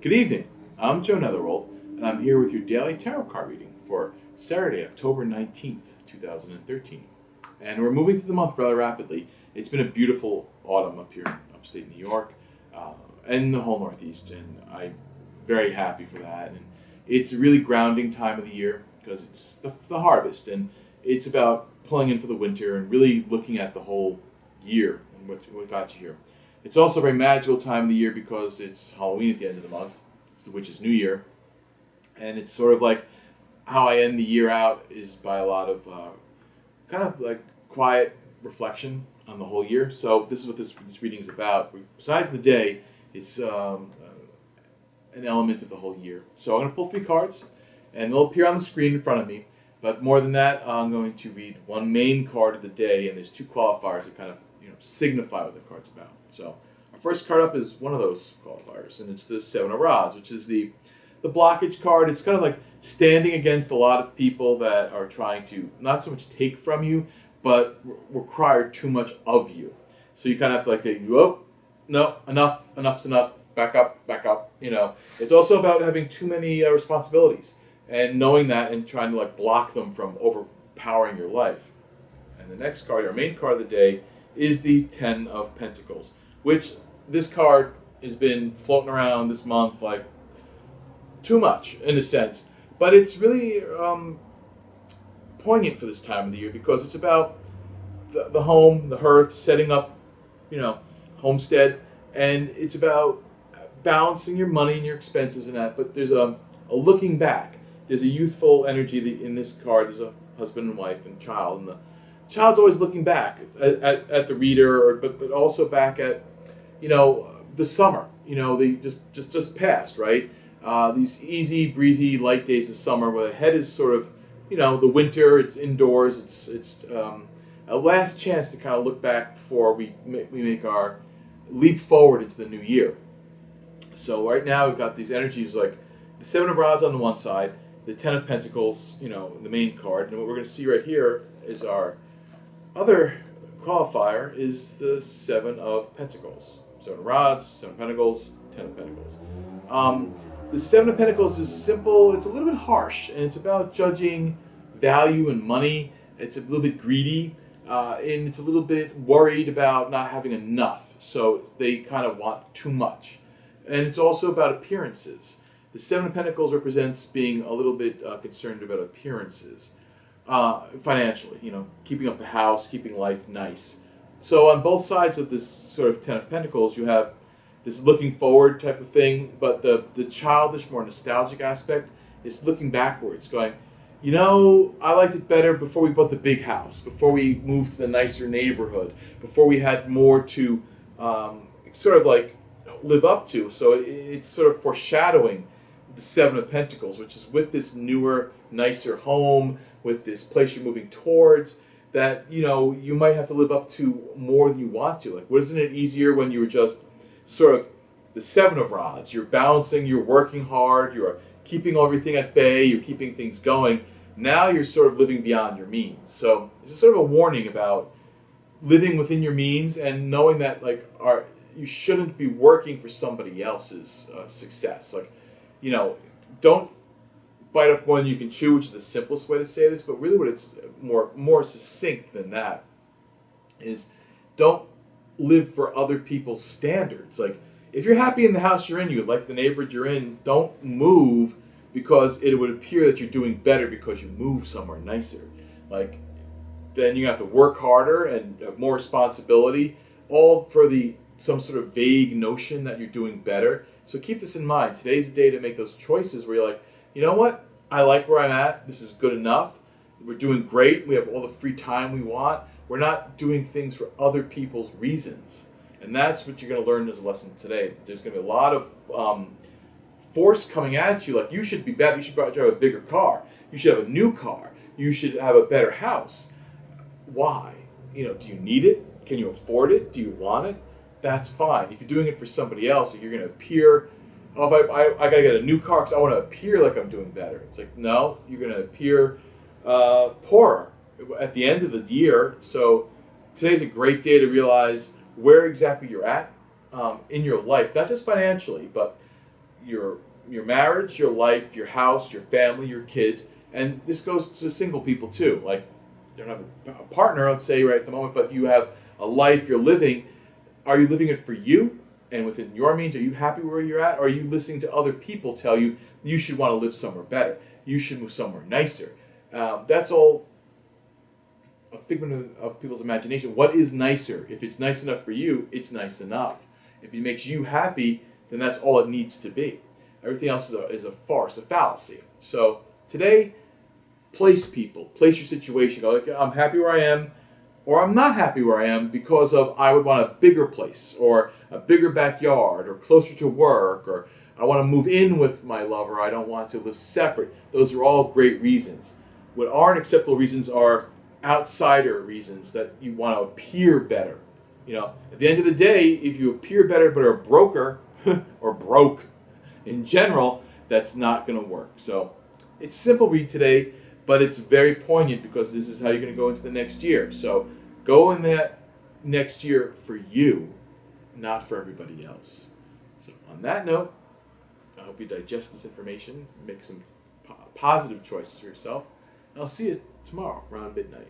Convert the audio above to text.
Good evening. I'm Joe Netherwold, and I'm here with your daily tarot card reading for Saturday, October 19th, 2013. And we're moving through the month rather rapidly. It's been a beautiful autumn up here in upstate New York and the whole Northeast, and I'm very happy for that. And it's a really grounding time of the year because it's the harvest, and it's about pulling in for the winter and really looking at the whole year and what got you here. It's also a very magical time of the year because it's Halloween at the end of the month. It's the Witch's New Year. And it's sort of like how I end the year out is by a lot of kind of like quiet reflection on the whole year. So this is what this reading is about. Besides the day, it's an element of the whole year. So I'm going to pull 3 cards, and they'll appear on the screen in front of me. But more than that, I'm going to read one main card of the day, and there's 2 qualifiers that kind of signify what the card's about. So our first card up is one of those qualifiers, and it's the 7 of Rods, which is the blockage card. It's kind of like standing against a lot of people that are trying to not so much take from you, but require too much of you. So you kind of have to like say, oh, no, enough's enough, back up. It's also about having too many responsibilities and knowing that and trying to like block them from overpowering your life. And the next card, our main card of the day, is the 10 of Pentacles, which this card has been floating around this month like too much in a sense, but it's really poignant for this time of the year because it's about the home, the hearth, setting up, homestead, and it's about balancing your money and your expenses and that. But there's a looking back. There's a youthful energy in this card. There's a husband and wife and child, and the child's always looking back at the reader, but also back at, the summer, they just passed, right? These easy, breezy, light days of summer where the head is sort of, the winter, it's indoors, it's a last chance to kind of look back before we make our leap forward into the new year. So right now we've got these energies like the 7 of Rods on the one side, the 10 of Pentacles, the main card, and what we're going to see right here is our other qualifier is the 7 of Pentacles. 7 of Rods, 7 of Pentacles, 10 of Pentacles. The 7 of Pentacles is simple, it's a little bit harsh, and it's about judging value and money. It's a little bit greedy, and it's a little bit worried about not having enough. So they kind of want too much. And it's also about appearances. The 7 of Pentacles represents being a little bit concerned about appearances. Financially, keeping up the house, keeping life nice. So on both sides of this sort of 10 of Pentacles, you have this looking forward type of thing, but the childish, more nostalgic aspect is looking backwards, going, I liked it better before we bought the big house, before we moved to the nicer neighborhood, before we had more to sort of like live up to. So it's sort of foreshadowing the 7 of Pentacles, which is with this newer, nicer home, with this place you're moving towards, that you might have to live up to more than you want to. Like, wasn't it easier when you were just sort of the 7 of Rods? You're balancing, you're working hard, you're keeping everything at bay, you're keeping things going. Now you're sort of living beyond your means. So it's sort of a warning about living within your means and knowing that you shouldn't be working for somebody else's success. Like, don't bite off more than you can chew, which is the simplest way to say this, but really what it's more succinct than that is don't live for other people's standards. Like, if you're happy in the house you're in, you like the neighborhood you're in, don't move because it would appear that you're doing better because you moved somewhere nicer. Like, then you have to work harder and have more responsibility, all for some sort of vague notion that you're doing better. So keep this in mind. Today's the day to make those choices where you're like, you know what? I like where I'm at. This is good enough. We're doing great. We have all the free time we want. We're not doing things for other people's reasons. And that's what you're going to learn as a lesson today. There's going to be a lot of force coming at you. Like, you should be better. You should drive a bigger car. You should have a new car. You should have a better house. Why? Do you need it? Can you afford it? Do you want it? That's fine. If you're doing it for somebody else, you're going to appear, oh, if I got to get a new car because I want to appear like I'm doing better. It's like, no, you're going to appear poorer at the end of the year. So today's a great day to realize where exactly you're at in your life, not just financially, but your marriage, your life, your house, your family, your kids, and this goes to single people too. Like, you don't have a partner, let's say right at the moment, but you have a life you're living. Are you living it for you and within your means? Are you happy where you're at? Or are you listening to other people tell you you should want to live somewhere better? You should move somewhere nicer. That's all a figment of people's imagination. What is nicer? If it's nice enough for you, it's nice enough. If it makes you happy, then that's all it needs to be. Everything else is a farce, a fallacy. So today, place people, place your situation. Go, like, I'm happy where I am, or I'm not happy where I am because of I would want a bigger place, or a bigger backyard, or closer to work, or I want to move in with my lover. I don't want to live separate. Those are all great reasons. What aren't acceptable reasons are outsider reasons that you want to appear better. At the end of the day, if you appear better but are broker or broke in general, that's not going to work. So it's simple read today, but it's very poignant because this is how you're going to go into the next year. So go in that next year for you, not for everybody else. So on that note, I hope you digest this information, make some positive choices for yourself, and I'll see you tomorrow around midnight.